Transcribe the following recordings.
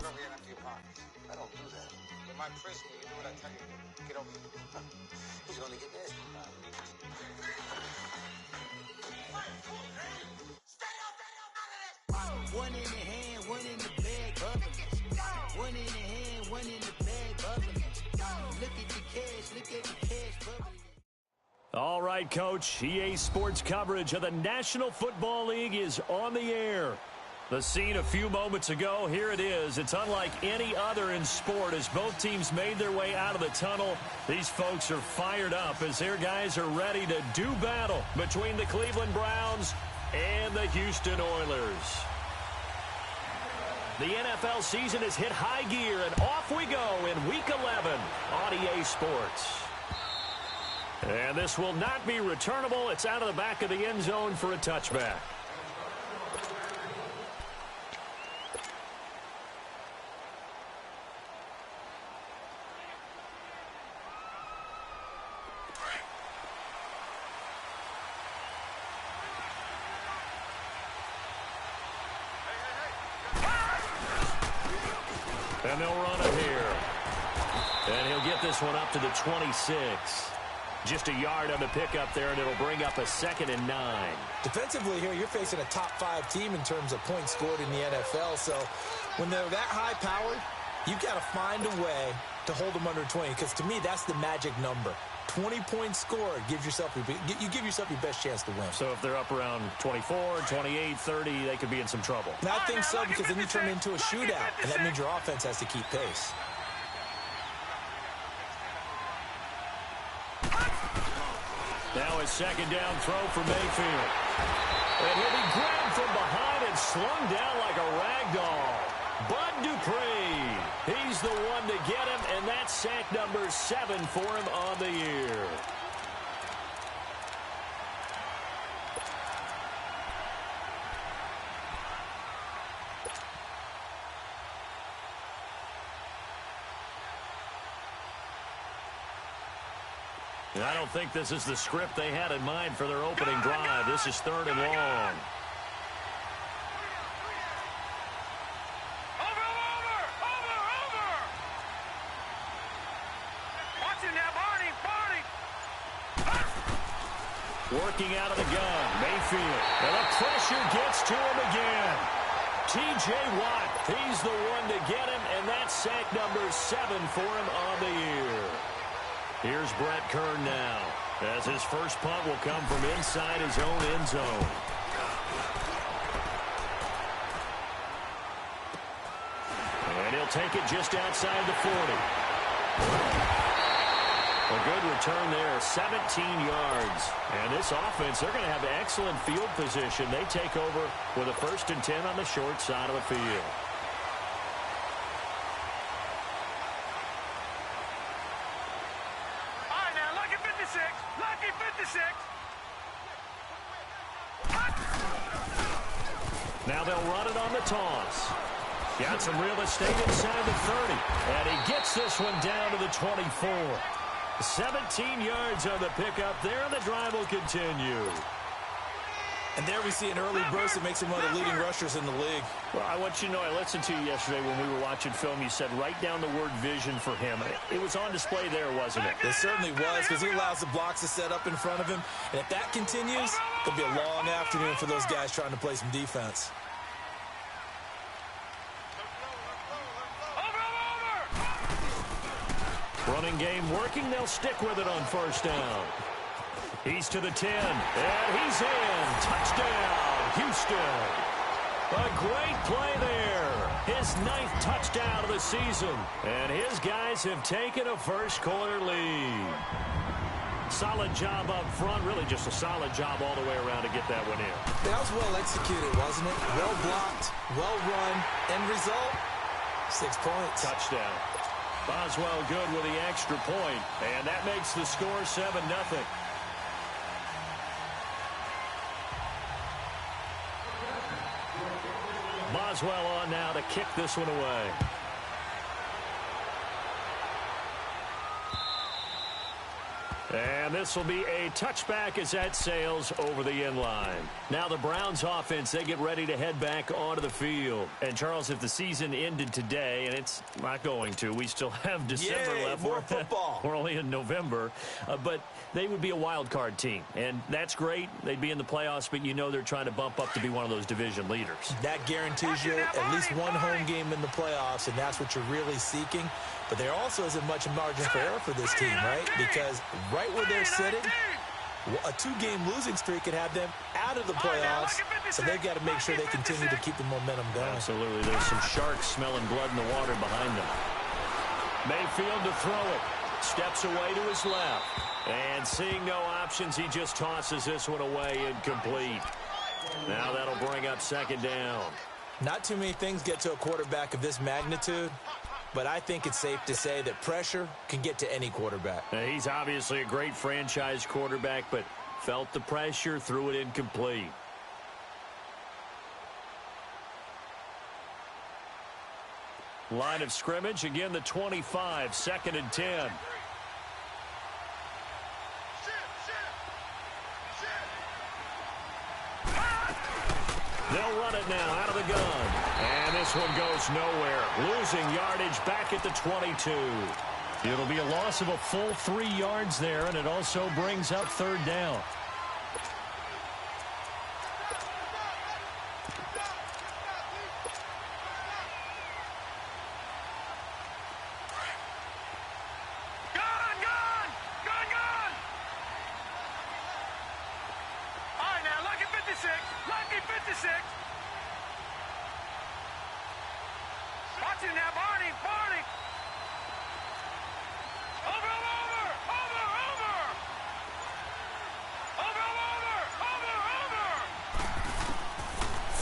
over here and empty your pockets. I don't do that. You might press me. You do what I tell you to do. Get over here. He's going to get nasty. One in the hand, one in the bag, bubbling. One in the hand, one in the bag, bubbling. Look at the cash, look at the cash, bubbling. All right, Coach. EA Sports coverage of the National Football League is on the air. The scene a few moments ago, here it is. It's unlike any other in sport as both teams made their way out of the tunnel. These folks are fired up as their guys are ready to do battle between the Cleveland Browns and the Houston Oilers. The NFL season has hit high gear, and off we go in Week 11 on EA Sports. And this will not be returnable. It's out of the back of the end zone for a touchback. And they'll run it here. And he'll get this one up to the 26. Just a yard on the pickup there, and it'll bring up a 2nd and 9. Defensively here, you're facing a top-5 team in terms of points scored in the NFL. So when they're that high-powered, you've got to find a way to hold them under 20. Because to me, that's the magic number. 20 points scored, you give yourself your best chance to win. So if they're up around 24, 28, 30, they could be in some trouble. And I think so, because then you turn it into a shootout, and that means your offense has to keep pace. Now a 2nd down throw for Mayfield. And he'll be grabbed from behind and slung down like a rag doll. Bud Dupree, he's the one to get him, and that's sack number 7 for him on the year. And I don't think this is the script they had in mind for their opening drive. This is 3rd and long. Working out of the gun, Mayfield. And the pressure gets to him again. T.J. Watt, he's the one to get him, and that's sack number 7 for him on the year. Here's Brett Kern now, as his first punt will come from inside his own end zone. And he'll take it just outside the 40. A good return there, 17 yards. And this offense, they're going to have excellent field position. They take over with a 1st and 10 on the short side of the field. All right, now, lucky 56. Lucky 56. Now they'll run it on the toss. Got some real estate inside the 30. And he gets this one down to the 24. 17 yards on the pickup there, and the drive will continue. And there we see an early burst that makes him one of the leading rushers in the league. Well, I want you to know, I listened to you yesterday when we were watching film. You said write down the word vision for him. It was on display there, wasn't it? It certainly was, because he allows the blocks to set up in front of him. And if that continues, it'll be a long afternoon for those guys trying to play some defense. Running game working. They'll stick with it on 1st down. He's to the 10, and he's in. Touchdown, Houston. A great play there. His 9th touchdown of the season. And his guys have taken a first-quarter lead. Solid job up front. Really just a solid job all the way around to get that one in. That was well executed, wasn't it? Well blocked, well run. End result, 6 points. Touchdown. Boswell good with the extra point, and that makes the score 7-0. Boswell on now to kick this one away. And this will be a touchback as that sails over the end line. Now the Browns offense, they get ready to head back onto the field. And Charles, if the season ended today, and it's not going to, we still have December left. More football. We're only in November. But they would be a wild card team. And that's great. They'd be in the playoffs, but you know they're trying to bump up to be one of those division leaders. That guarantees you at least one home game in the playoffs, and that's what you're really seeking. But there also isn't much margin for error for this team, right? Because right where they're sitting, a two-game losing streak could have them out of the playoffs, so they've got to make sure they continue to keep the momentum going. Absolutely. There's some sharks smelling blood in the water behind them. Mayfield to throw it. Steps away to his left. And seeing no options, he just tosses this one away incomplete. Now that'll bring up second down. Not too many things get to a quarterback of this magnitude, but I think it's safe to say that pressure can get to any quarterback. He's obviously a great franchise quarterback, but felt the pressure, threw it incomplete. Line of scrimmage, again the 25, 2nd and 10. They'll run it now out of the gun. And this one goes nowhere. Losing yardage back at the 22. It'll be a loss of a full 3 yards there, and it also brings up third down.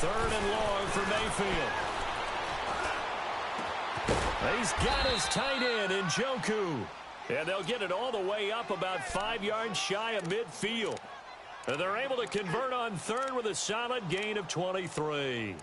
Third and long for Mayfield. He's got his tight end in Njoku. And they'll get it all the way up about 5 yards shy of midfield. And they're able to convert on third with a solid gain of 23.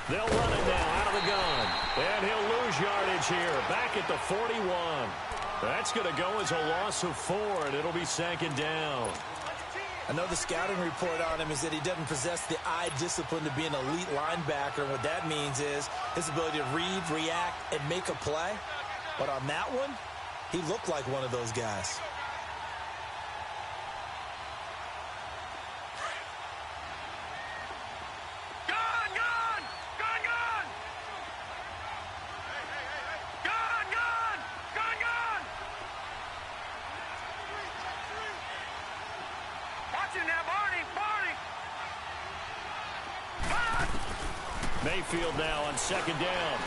They'll run it now out of the gun. And he'll lose yardage here. Back at the 41. That's going to go as a loss of 4, and it'll be second down. I know the scouting report on him is that he doesn't possess the eye discipline to be an elite linebacker. And what that means is his ability to read, react, and make a play. But on that one, he looked like one of those guys. Mayfield now on second down.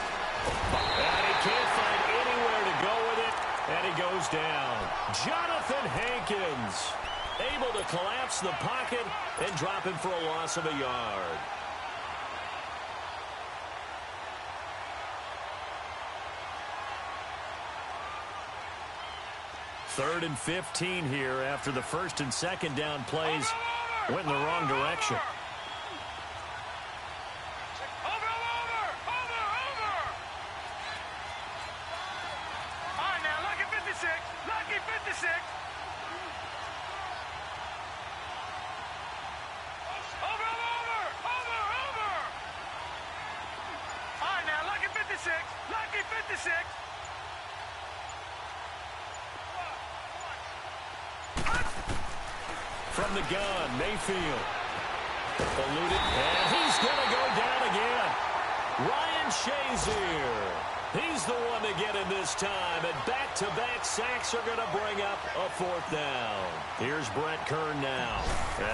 And he can't find anywhere to go with it. And he goes down. Jonathan Hankins able to collapse the pocket and drop him for a loss of a yard. Third and 15 here after the first and second down plays went in the wrong direction. From the gun, Mayfield. Eluded, and he's going to go down again. Ryan Shazier. He's the one to get in this time, and back-to-back sacks are going to bring up a fourth down. Here's Brett Kern now,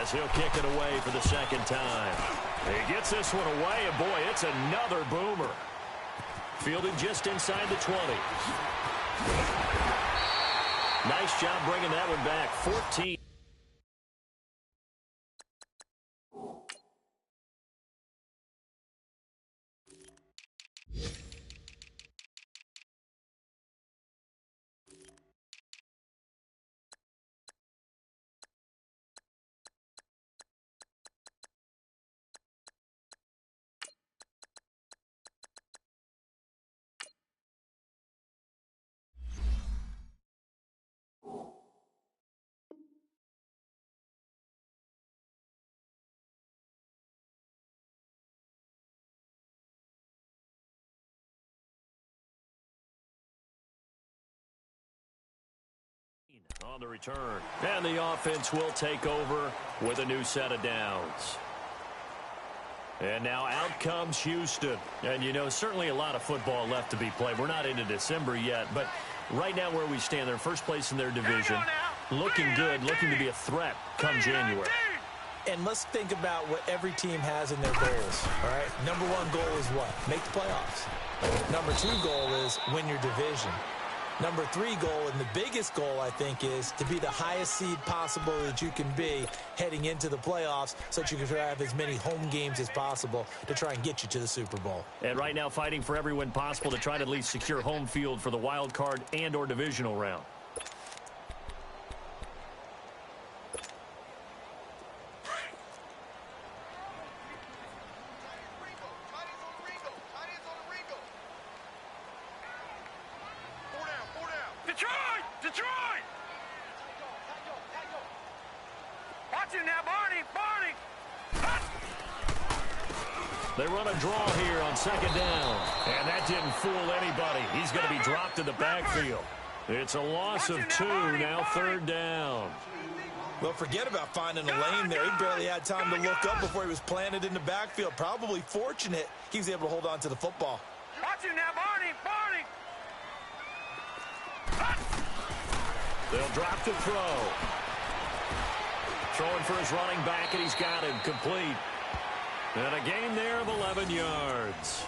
as he'll kick it away for the second time. He gets this one away, and boy, it's another boomer. Fielded just inside the 20. Nice job bringing that one back. 14. On the return. And the offense will take over with a new set of downs. And now out comes Houston. And, you know, certainly a lot of football left to be played. We're not into December yet, but right now where we stand, they're in first place in their division. Looking good, looking to be a threat come January. And let's think about what every team has in their goals, all right? Number one goal is what? Make the playoffs. Number two goal is win your division. Number three goal, and the biggest goal, I think, is to be the highest seed possible that you can be heading into the playoffs so that you can have as many home games as possible to try and get you to the Super Bowl. And right now fighting for every win possible to try to at least secure home field for the wild card and or divisional round. Detroit! Watch it now, Barney! They run a draw here on second down. And that didn't fool anybody. He's going to be dropped in the backfield. It's a loss of 2, now third down. Well, forget about finding a lane there. He barely had time to look up before he was planted in the backfield. Probably fortunate he was able to hold on to the football. Watch it now, Barney! They'll drop the throw. Throwing for his running back, and he's got him complete. And a gain there of 11 yards.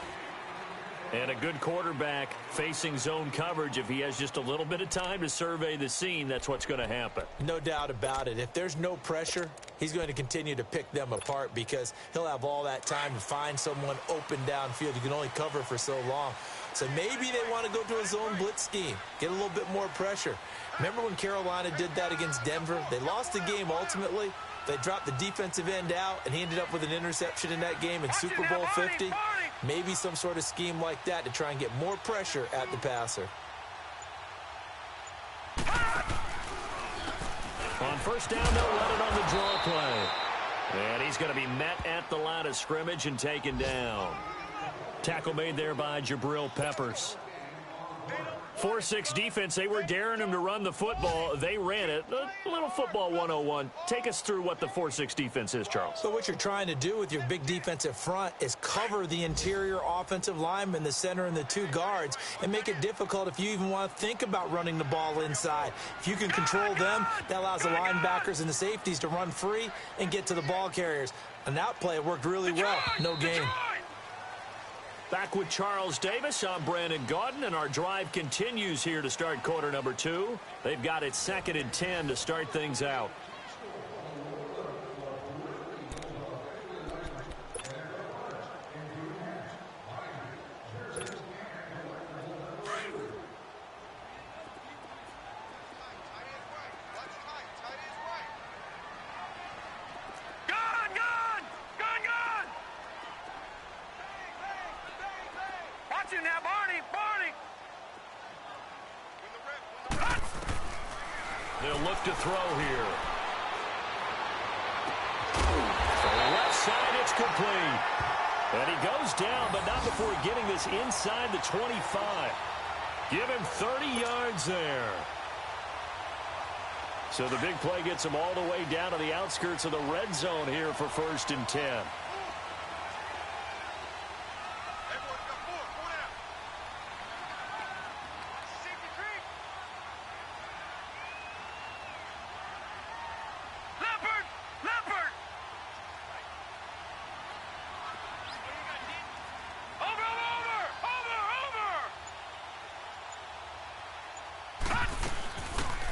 And a good quarterback facing zone coverage. If he has just a little bit of time to survey the scene, that's what's going to happen. No doubt about it. If there's no pressure, he's going to continue to pick them apart because he'll have all that time to find someone open downfield. You can only cover for so long. So maybe they want to go to a zone blitz scheme, get a little bit more pressure. Remember when Carolina did that against Denver? They lost the game ultimately. They dropped the defensive end out, and he ended up with an interception in that game in Super Bowl 50. Maybe some sort of scheme like that to try and get more pressure at the passer. On first down, they'll let it on the draw play. And he's going to be met at the line of scrimmage and taken down. Tackle made there by Jabril Peppers. 4-6 defense. They were daring him to run the football. They ran it. A little football 101. Take us through what the 4-6 defense is, Charles. So what you're trying to do with your big defensive front is cover the interior offensive lineman, the center, and the two guards, and make it difficult if you even want to think about running the ball inside. If you can control them, that allows the linebackers and the safeties to run free and get to the ball carriers. And that play worked really well. No gain. Back with Charles Davis. I'm Brandon Gaudin, and our drive continues here to start quarter number 2. They've got it 2nd and 10 to start things out. They'll look to throw here. From the left side, it's complete. And he goes down, but not before getting this inside the 25. Give him 30 yards there. So the big play gets him all the way down to the outskirts of the red zone here for 1st and 10.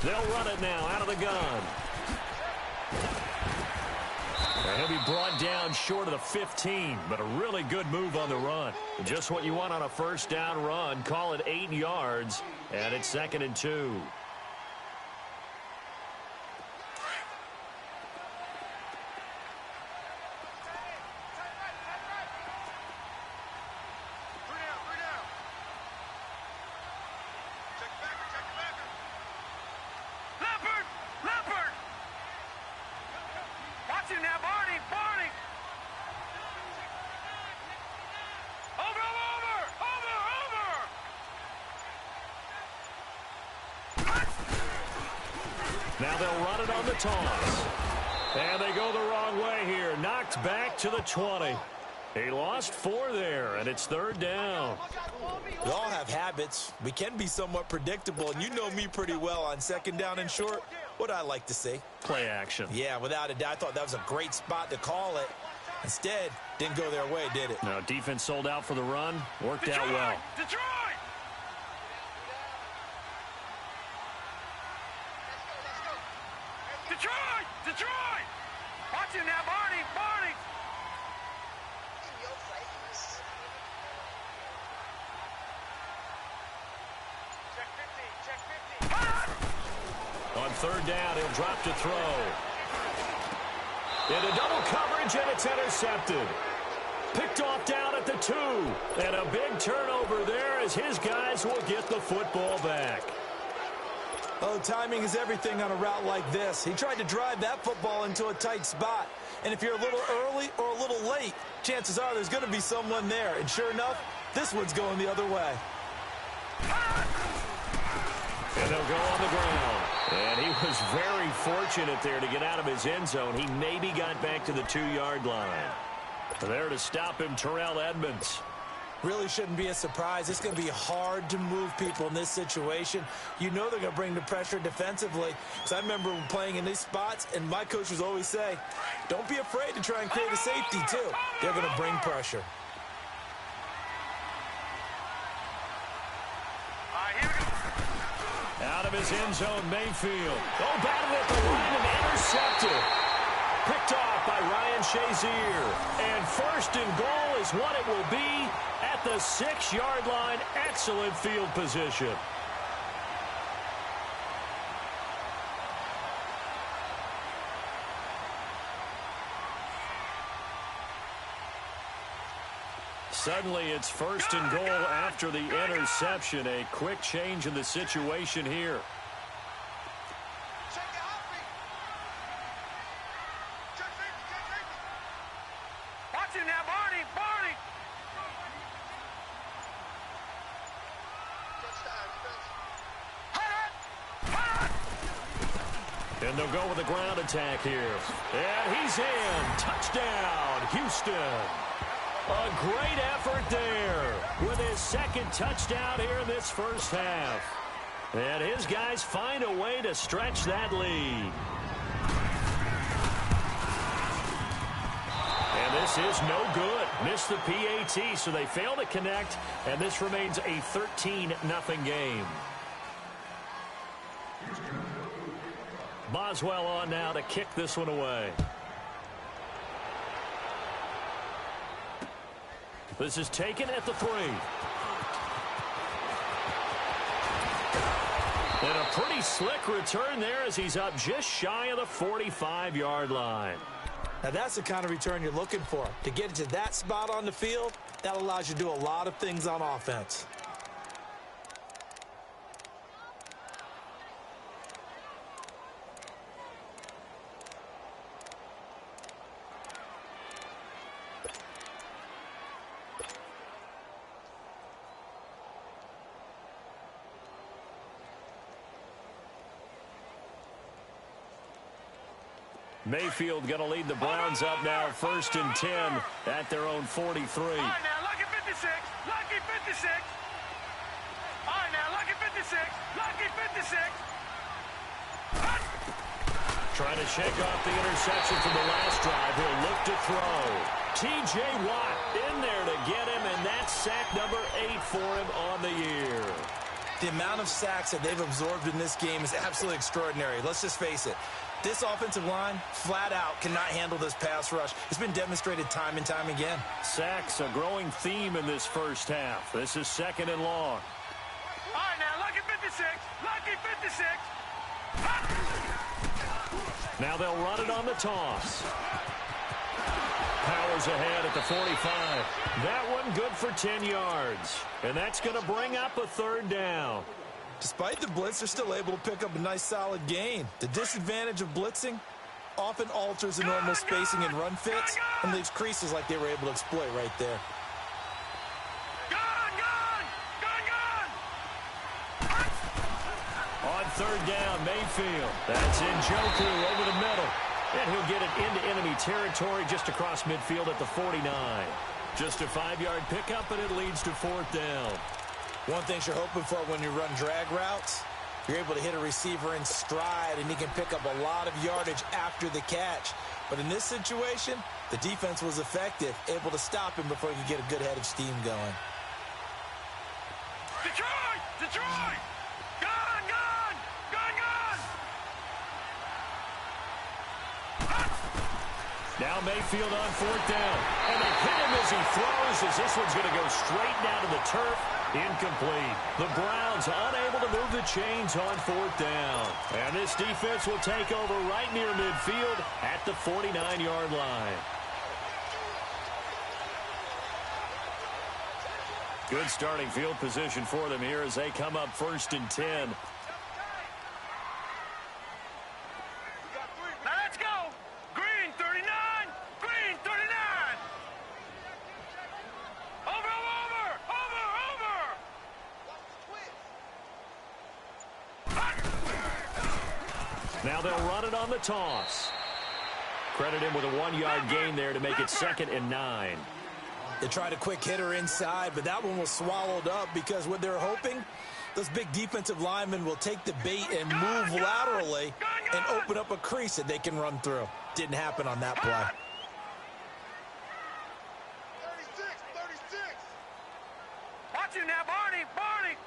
They'll run it now out of the gun. And he'll be brought down short of the 15, but a really good move on the run. Just what you want on a first down run. Call it 8 yards, and it's 2nd and 2. Now they'll run it on the toss. And they go the wrong way here. Knocked back to the 20. He lost 4 there, and it's 3rd down. We all have habits. We can be somewhat predictable, and you know me pretty well on 2nd down and short. What I like to see? Play action. Yeah, without a doubt. I thought that was a great spot to call it. Instead, didn't go their way, did it? Now, defense sold out for the run. Worked out well. Detroit! Detroit! Detroit! Watch it now, Barney! Barney! In your face. Check 50, check 50. On 3rd down, he'll drop to throw. Into double coverage, and it's intercepted. Picked off down at the 2. And a big turnover there as his guys will get the football back. Oh, timing is everything on a route like this. He tried to drive that football into a tight spot. And if you're a little early or a little late, chances are there's going to be someone there. And sure enough, this one's going the other way. And they'll go on the ground. And he was very fortunate there to get out of his end zone. He maybe got back to the 2-yard line. There to stop him, Terrell Edmonds. Really shouldn't be a surprise. It's going to be hard to move people in this situation. You know they're going to bring the pressure defensively. Because I remember playing in these spots, and my coaches always say, don't be afraid to try and create a safety, too. They're going to bring pressure. Out of his end zone, Mayfield. Oh, battled at the line and intercepted. Picked off by Ryan Shazier. And 1st and goal is what it will be at the 6-yard line. Excellent field position. Suddenly, it's 1st and goal after the interception. A quick change in the situation here. Watch it now, Barney! Barney! And they'll go with a ground attack here. And he's in. Touchdown, Houston. A great effort there with his 2nd touchdown here in this 1st half. And his guys find a way to stretch that lead. And this is no good. Missed the PAT, so they fail to connect, and this remains a 13-0 game. Boswell on now to kick this one away. This is taken at the 3. And a pretty slick return there as he's up just shy of the 45-yard line. Now, that's the kind of return you're looking for. To get to that spot on the field, that allows you to do a lot of things on offense. Mayfield going to lead the Browns up now, 1st and 10 at their own 43. All right, now, lucky 56. Lucky 56. All right, now, lucky 56. Lucky 56. Trying to shake off the interception from the last drive. He'll look to throw. T.J. Watt in there to get him, and that's sack number 8 for him on the year. The amount of sacks that they've absorbed in this game is absolutely extraordinary. Let's just face it. This offensive line, flat out, cannot handle this pass rush. It's been demonstrated time and time again. Sacks, a growing theme in this 1st half. This is 2nd and long. All right, now, lucky 56. Lucky 56. Now they'll run it on the toss. Powers ahead at the 45. That one good for 10 yards. And that's going to bring up a 3rd down. Despite the blitz, they're still able to pick up a nice solid gain. The disadvantage of blitzing often alters the normal spacing and run fits and leaves creases like they were able to exploit right there. On third down, Mayfield. That's Njoku over the middle. And he'll get it into enemy territory just across midfield at the 49. Just a 5-yard pickup, and it leads to fourth down. One thing you're hoping for when you run drag routes, you're able to hit a receiver in stride, and he can pick up a lot of yardage after the catch. But in this situation, the defense was effective, able to stop him before he could get a good head of steam going. Detroit! Detroit! Gun! Gun! Gun! Gun! Now Mayfield on fourth down. And they hit him as he throws, as this one's going to go straight down to the turf. Incomplete. The Browns unable to move the chains on fourth down. And this defense will take over right near midfield at the 49-yard line. Good starting field position for them here as they come up 1st and 10. Let's go! Green 39! Green 39! Over, over, over, over! Now they'll run it on the toss. Credit him with a 1-yard gain there to make it 2nd and 9. They tried a quick hitter inside, but that one was swallowed up because what they're hoping, those big defensive linemen will take the bait and move laterally and open up a crease that they can run through. Didn't happen on that play. 36. Watch you now, Barney. Barney.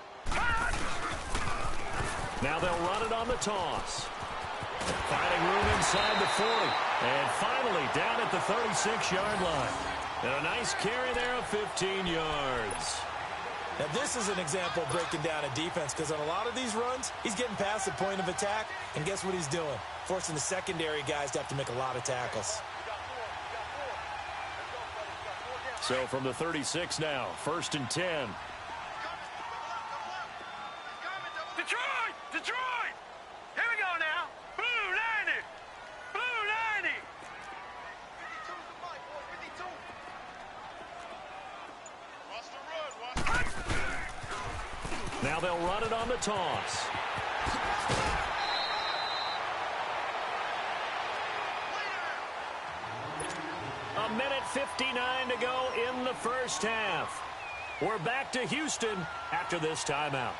Now they'll run it on the toss. Finding room inside the 40. And finally down at the 36-yard line. And a nice carry there of 15 yards. Now, this is an example of breaking down a defense because on a lot of these runs, he's getting past the point of attack, and guess what he's doing? Forcing the secondary guys to have to make a lot of tackles. So from the 36 now, 1st and 10. Detroit! Detroit! Here we go now. Blue 90! Blue 90! 52's the mic, boy. 52. Watch the run. Watch the run. Now they'll run it on the toss. A minute 59 to go in the first half. We're back to Houston after this timeout.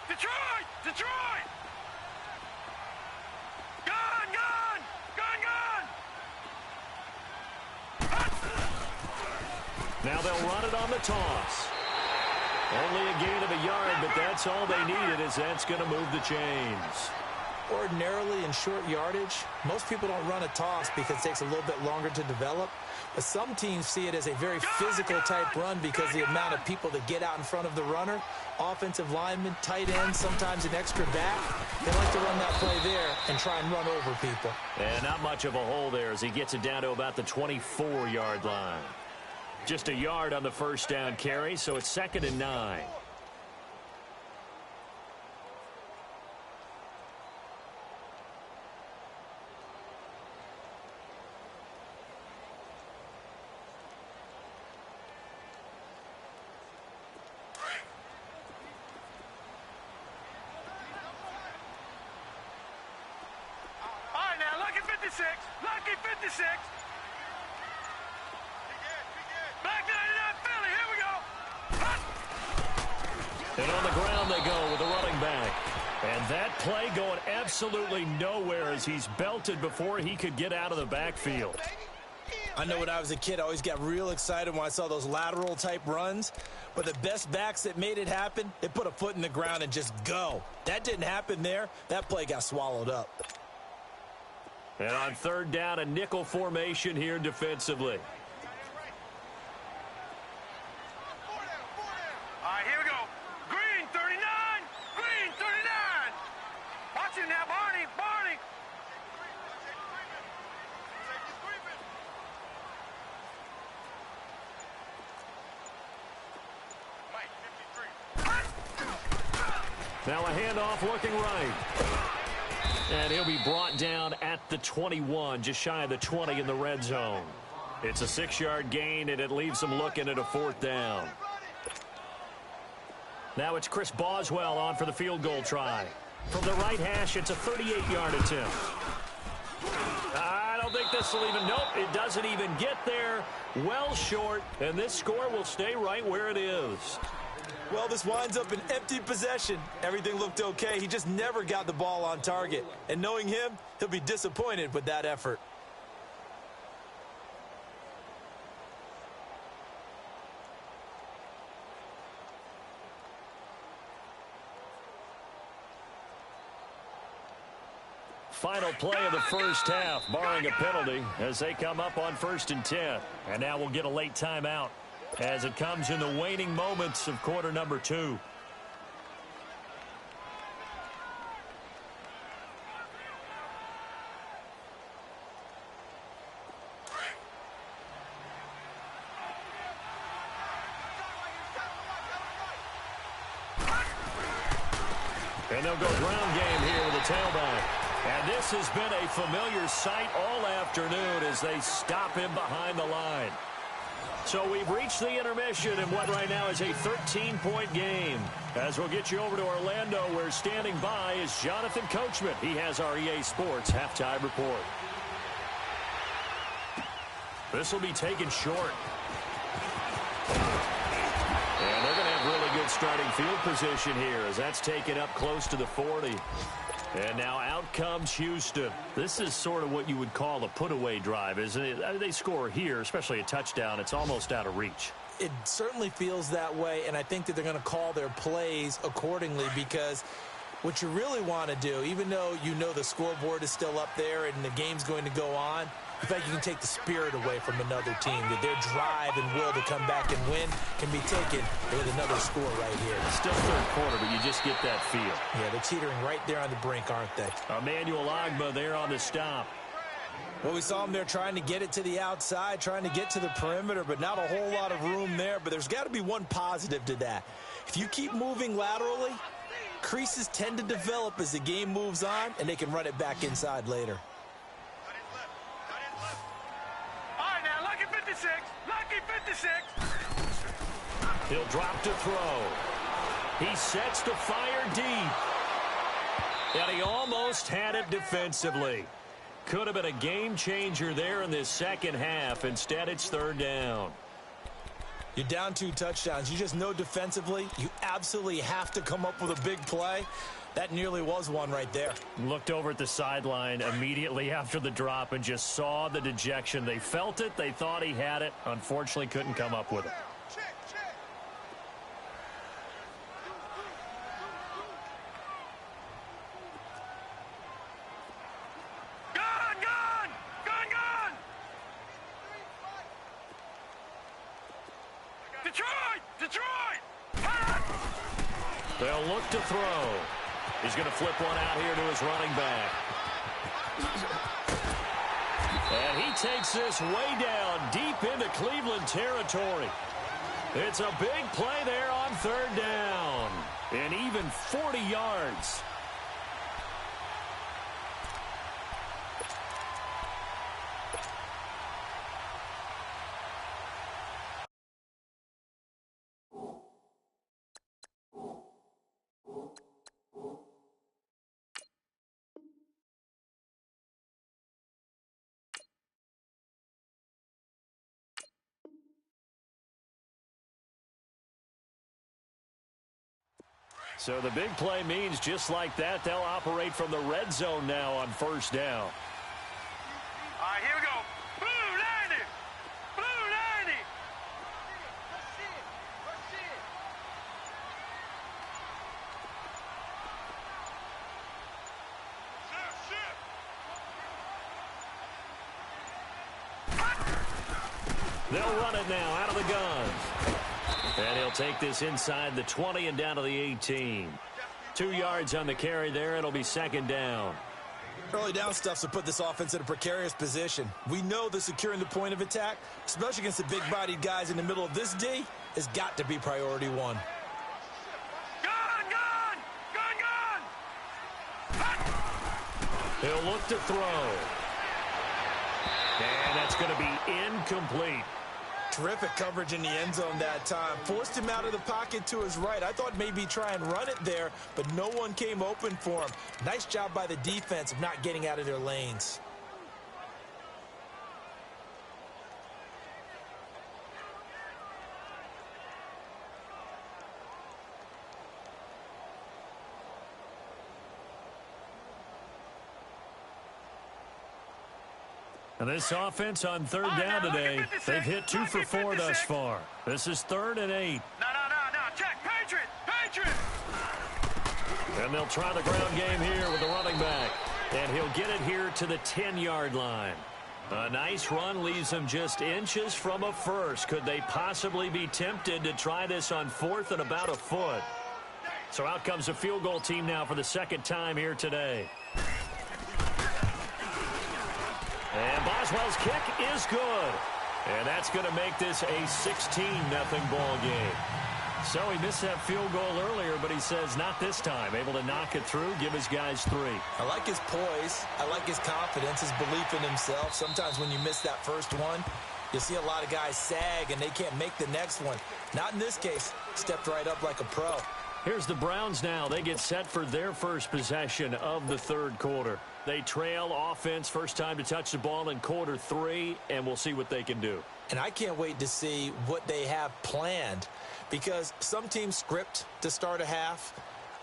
Detroit! Detroit! Gun! Gun! Gun! Gun! Now they'll run it on the toss. Only a gain of a yard, but that's all they needed, as that's going to move the chains. Ordinarily in short yardage, most people don't run a toss because it takes a little bit longer to develop. But some teams see it as a very physical type run because the amount of people that get out in front of the runner, offensive linemen, tight ends, sometimes an extra back. They like to run that play there and try and run over people. And not much of a hole there as he gets it down to about the 24-yard line. Just a yard on the first down carry, so it's 2nd and 9. All right, now, lucky 56. Lucky 56. Black 99 Philly, here we go. And on the ground they go with the running back. And that play going absolutely nowhere as he's belted before he could get out of the backfield. I know when I was a kid, I always got real excited when I saw those lateral type runs. But the best backs that made it happen, they put a foot in the ground and just go. That didn't happen there. That play got swallowed up. And on 3rd down, a nickel formation here defensively. All right, here we go. Green 39. Green 39. Watch it now, Barney. Barney. Mike, 53. Now a handoff looking right. And he'll be brought down at the 21, just shy of the 20 in the red zone. It's a 6-yard gain, and it leaves them looking at a 4th down. Now it's Chris Boswell on for the field goal try. From the right hash, it's a 38-yard attempt. I don't think this will even, nope, it doesn't even get there. Well short, and this score will stay right where it is. Well, this winds up an empty possession. Everything looked okay. He just never got the ball on target. And knowing him, he'll be disappointed with that effort. Final play of the first half, barring a penalty, as they come up on 1st and 10. And now we'll get a late timeout as it comes in the waning moments of quarter number 2. And they'll go ground game here with a tailback. And this has been a familiar sight all afternoon as they stop him behind the line. So we've reached the intermission in what right now is a 13-point game. As we'll get you over to Orlando, where standing by is Jonathan Coachman. He has our EA Sports halftime report. This will be taken short. And they're going to have really good starting field position here as that's taken up close to the 40. And now out comes Houston. This is sort of what you would call a put-away drive, isn't it? They score here, especially a touchdown. It's almost out of reach. It certainly feels that way, and I think that they're going to call their plays accordingly because what you really want to do, even though you know the scoreboard is still up there and the game's going to go on, in fact, you can take the spirit away from another team, that their drive and will to come back and win can be taken with another score right here. Still third quarter, but you just get that feel. Yeah, they're teetering right there on the brink, aren't they? Emmanuel Ogbah there on the stop. Well, we saw him there trying to get it to the outside, trying to get to the perimeter, but not a whole lot of room there. But there's got to be one positive to that. If you keep moving laterally, creases tend to develop as the game moves on, and they can run it back inside later. Lucky 56. He'll drop to throw. He sets to fire deep. And he almost had it defensively. Could have been a game changer there in this second half. Instead, it's 3rd down. You're down 2 touchdowns. You just know defensively you absolutely have to come up with a big play. That nearly was one right there. Looked over at the sideline immediately after the drop and just saw the dejection. They felt it. They thought he had it. Unfortunately, couldn't come up with it. Gone! Detroit! They'll look to throw. He's going to flip one out here to his running back. And he takes this way down deep into Cleveland territory. It's a big play there on 3rd down. And even 40 yards. So the big play means just like that, they'll operate from the red zone now on 1st down. All right, here we go. Blue 90! Blue 90! They'll run it now out of the gun. And he'll take this inside the 20 and down to the 18. 2 yards on the carry there. It'll be 2nd down. Early down stuff to put this offense in a precarious position. We know that securing the point of attack, especially against the big-bodied guys in the middle of this D, has got to be priority 1. He'll look to throw. And that's It's going to be incomplete. Terrific coverage in the end zone that time. Forced him out of the pocket to his right. I thought maybe try and run it there, but no one came open for him. Nice job by the defense of not getting out of their lanes. And this offense on third down today, they've hit 2 for 4 thus far. This is 3rd and 8. No. Check. Patriot. And they'll try the ground game here with the running back. And he'll get it here to the 10-yard line. A nice run leaves him just inches from a first. Could they possibly be tempted to try this on 4th and about a foot? So out comes a field goal team now for the second time here today. And Boswell's kick is good. And that's going to make this a 16-0 ball game. So he missed that field goal earlier, but he says not this time. Able to knock it through, give his guys 3. I like his poise. I like his confidence, his belief in himself. Sometimes when you miss that first one, you see a lot of guys sag and they can't make the next one. Not in this case. Stepped right up like a pro. Here's the Browns now. They get set for their first possession of the third quarter. They trail offense, first time to touch the ball in quarter 3, and we'll see what they can do. And I can't wait to see what they have planned, because some teams script to start a half.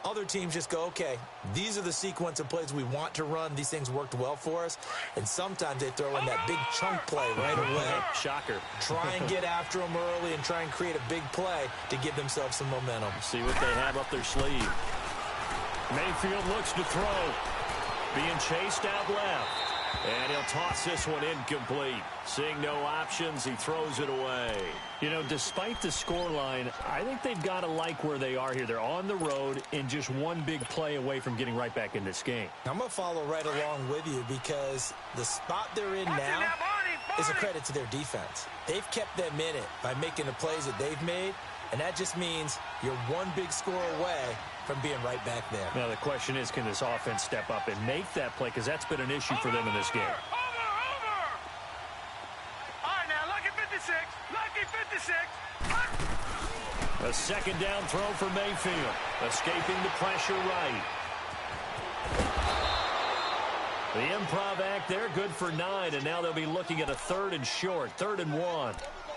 Other teams just go, okay, these are the sequence of plays we want to run. These things worked well for us. And sometimes they throw in that big chunk play right away. Shocker. Try and get after them early and try and create a big play to give themselves some momentum. See what they have up their sleeve. Mayfield looks to throw. Being chased out left. And he'll toss this one incomplete. Seeing no options, he throws it away. You know, despite the scoreline, I think they've got to like where they are here. They're on the road and just one big play away from getting right back in this game. I'm going to follow right along with you, because the spot they're in now is a credit to their defense. They've kept them in it by making the plays that they've made, and that just means you're one big score away from being right back there. Now, the question is, can this offense step up and make that play? Because that's been an issue for them in this game. Over! All right, now, lucky 56. A second down throw for Mayfield. Escaping the pressure right. The improv act there, good for 9, and now they'll be looking at a 3rd and short, 3rd and 1.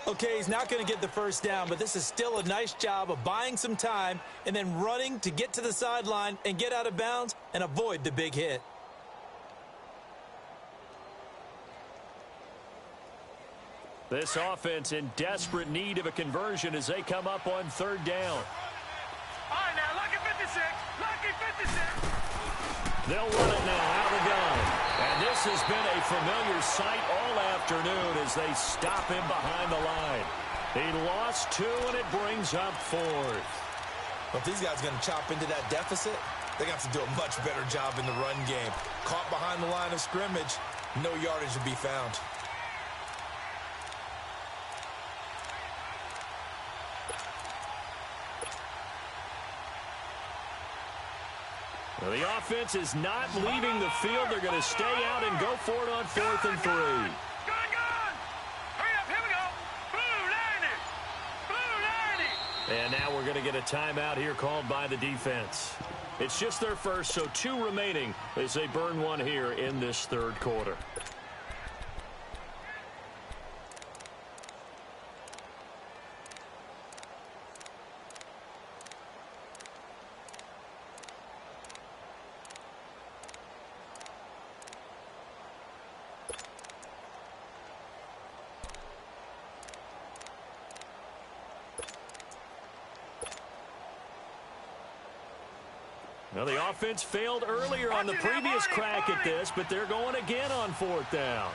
Okay, he's not going to get the first down, but this is still a nice job of buying some time and then running to get to the sideline and get out of bounds and avoid the big hit. This offense in desperate need of a conversion as they come up on 3rd down. All right, now, lucky 56. They'll run it now out of the gun. And this has been a familiar sight all afternoon as they stop him behind the line. He lost 2, and it brings up 4th. Well, if these guys are going to chop into that deficit, they're going to have to do a much better job in the run game. Caught behind the line of scrimmage, no yardage to be found. Well, the offense is not leaving the field. They're going to stay out and go for it on 4th and 3. Gun! Hurry up, here we go. Blue 90. And now we're going to get a timeout here called by the defense. It's just their first, so 2 remaining as they burn one here in this 3rd quarter. Well, the offense failed earlier on the previous crack at this, but they're going again on 4th down.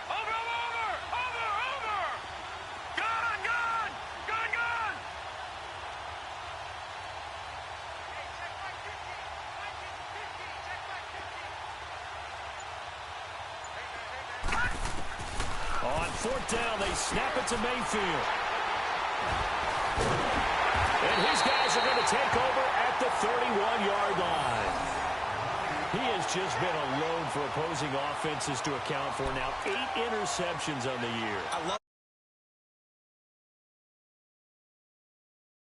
Over! Gun! On 4th down, they snap it to Mayfield. And his guys are going to take over at the 31-yard line. He has just been a load for opposing offenses to account for now. 8 interceptions on the year. I love